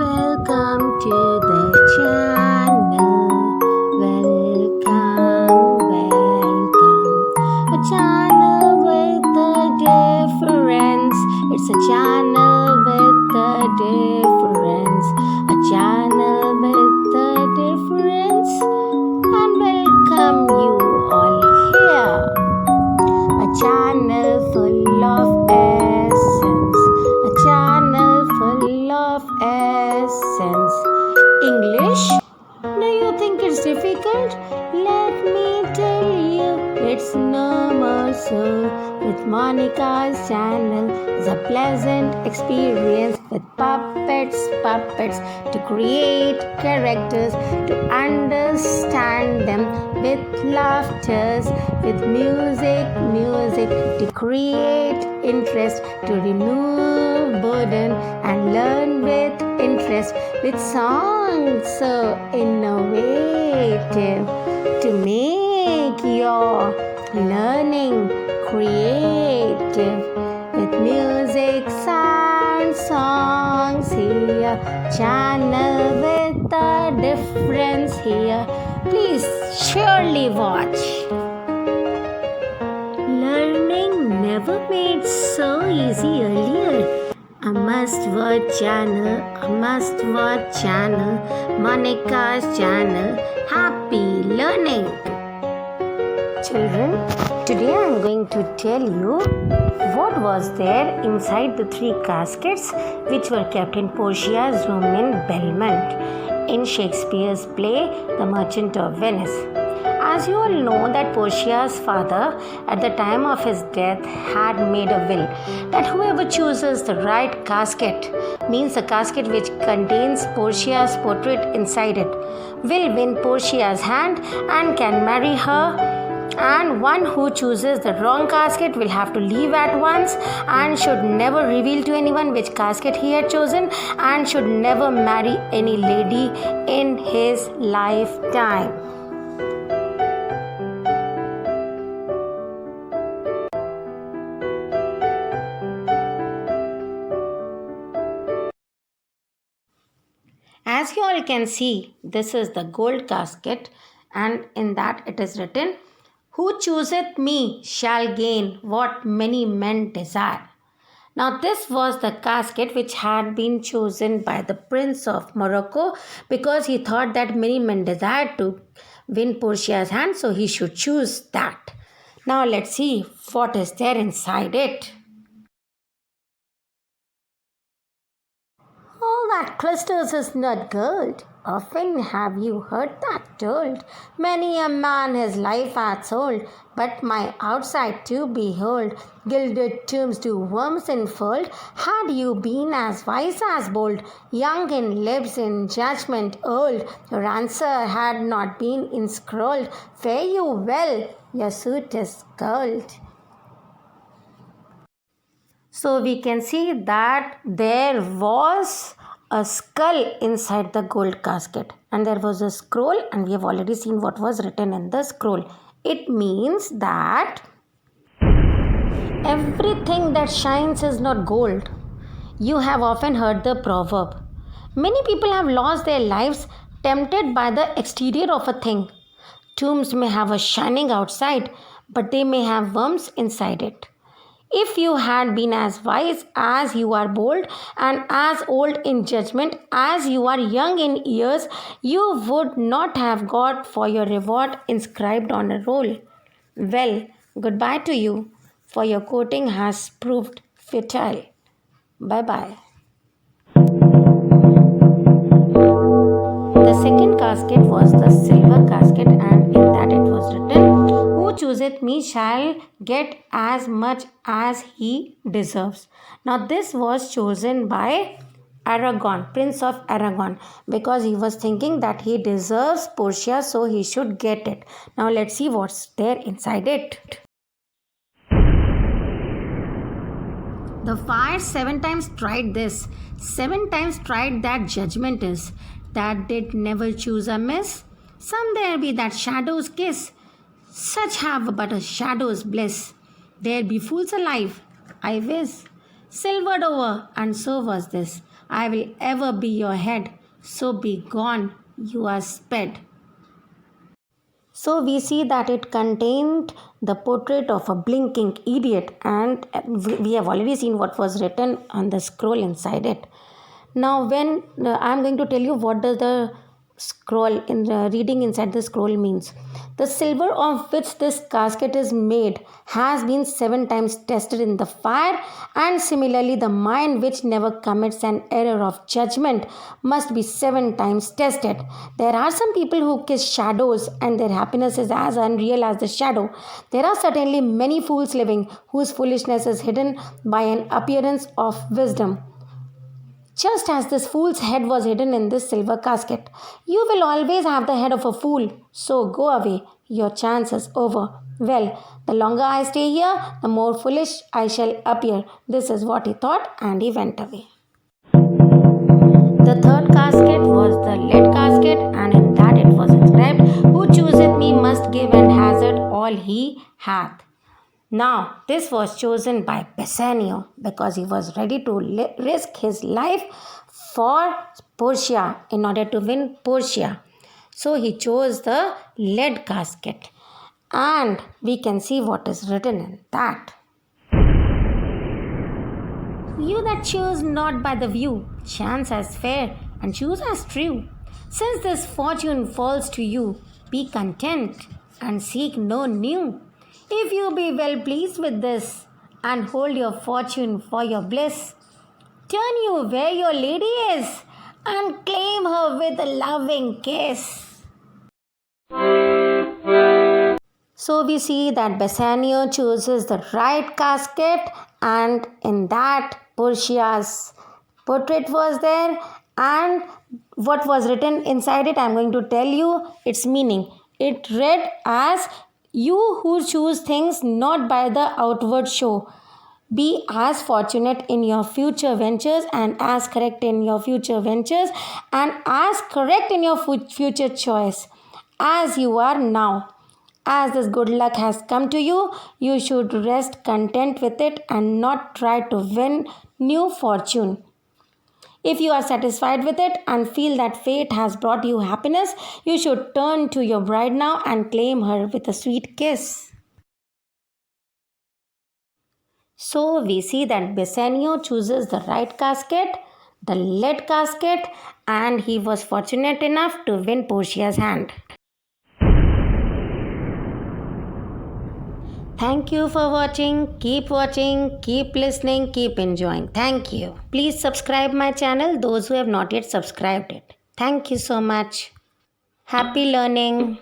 welcome to the channel. Welcome. A channel with a difference. It's a channel with a difference. A channel with a difference. And welcome you all here. A channel full of essence. A channel full of essence. English? Do you think it's difficult? Let me tell you, it's no more so. With Monica's channel is a pleasant experience with puppets to create characters, to understand them, with laughters, with music, to create interest, to remove burden and learn with interest, with songs so innovative to make your learning creative, with music, sound, songs here, channel with a difference here. Please surely watch. Learning never made so easy earlier. A must-watch channel, Monica's channel. Happy learning! Children, today I am going to tell you what was there inside the 3 caskets which were kept in Portia's room in Belmont in Shakespeare's play The Merchant of Venice. As you all know that Portia's father at the time of his death had made a will that whoever chooses the right casket, means a casket which contains Portia's portrait inside it, will win Portia's hand and can marry her, and one who chooses the wrong casket will have to leave at once and should never reveal to anyone which casket he had chosen and should never marry any lady in his lifetime. As you all can see, this is the gold casket, and in that it is written, "Who chooseth me shall gain what many men desire." Now this was the casket which had been chosen by the Prince of Morocco because he thought that many men desired to win Portia's hand, so he should choose that. Now let's see what is there inside it. All that clusters is not gold. Often have you heard that told. Many a man his life hath sold, but my outside to behold. Gilded tombs do worms enfold. Had you been as wise as bold, young in lips in judgment old, your answer had not been inscrolled. Fare you well, your suit is gold. So we can see that there was a skull inside the gold casket and there was a scroll, and we have already seen what was written in the scroll. It means that everything that shines is not gold. You have often heard the proverb. Many people have lost their lives tempted by the exterior of a thing. Tombs may have a shining outside, but they may have worms inside it. If you had been as wise as you are bold and as old in judgment as you are young in years, you would not have got for your reward inscribed on a roll. Well, goodbye to you, for your coating has proved futile. Bye-bye. The second casket was the silver casket, and in that it was written, "Who chooseth me shall get as much as he deserves." Now this was chosen by Aragon, Prince of Aragon, because he was thinking that he deserves Portia, so he should get it. Now let's see what's there inside it. The fire 7 times tried this, 7 times tried that judgment is, that did never choose amiss. Some there be that shadows kiss, such have but a shadow's bliss. There be fools alive, I wis, silvered over, and so was this. I will ever be your head. So be gone, you are sped. So we see that it contained the portrait of a blinking idiot, and we have already seen what was written on the scroll inside it. Now, when I'm going to tell you what does the scroll in the reading inside the scroll means. The silver of which this casket is made has been 7 times tested in the fire, and similarly the mind which never commits an error of judgment must be 7 times tested. There are some people who kiss shadows and their happiness is as unreal as the shadow. There are certainly many fools living whose foolishness is hidden by an appearance of wisdom. Just as this fool's head was hidden in this silver casket, you will always have the head of a fool. So go away, your chance is over. Well, the longer I stay here, the more foolish I shall appear. This is what he thought, and he went away. The third casket was the lead casket, and in that it was inscribed, "Who chooseth me must give and hazard all he hath." Now, this was chosen by Bassanio because he was ready to risk his life for Portia in order to win Portia. So he chose the lead casket, and we can see what is written in that. You that choose not by the view, chance as fair, and choose as true. Since this fortune falls to you, be content and seek no new. If you be well pleased with this, and hold your fortune for your bliss, turn you where your lady is, and claim her with a loving kiss. So we see that Bassanio chooses the right casket, and in that Portia's portrait was there, and what was written inside it, I'm going to tell you its meaning. It read as, "You who choose things not by the outward show, be as fortunate in your future ventures and as correct in your future ventures and as correct in your future choice as you are now. As this good luck has come to you, you should rest content with it and not try to win new fortune. If you are satisfied with it and feel that fate has brought you happiness, you should turn to your bride now and claim her with a sweet kiss." So we see that Bassanio chooses the right casket, the lead casket, and he was fortunate enough to win Portia's hand. Thank you for watching. Keep watching, keep listening, keep enjoying. Thank you. Please subscribe my channel, those who have not yet subscribed it. Thank you so much. Happy learning.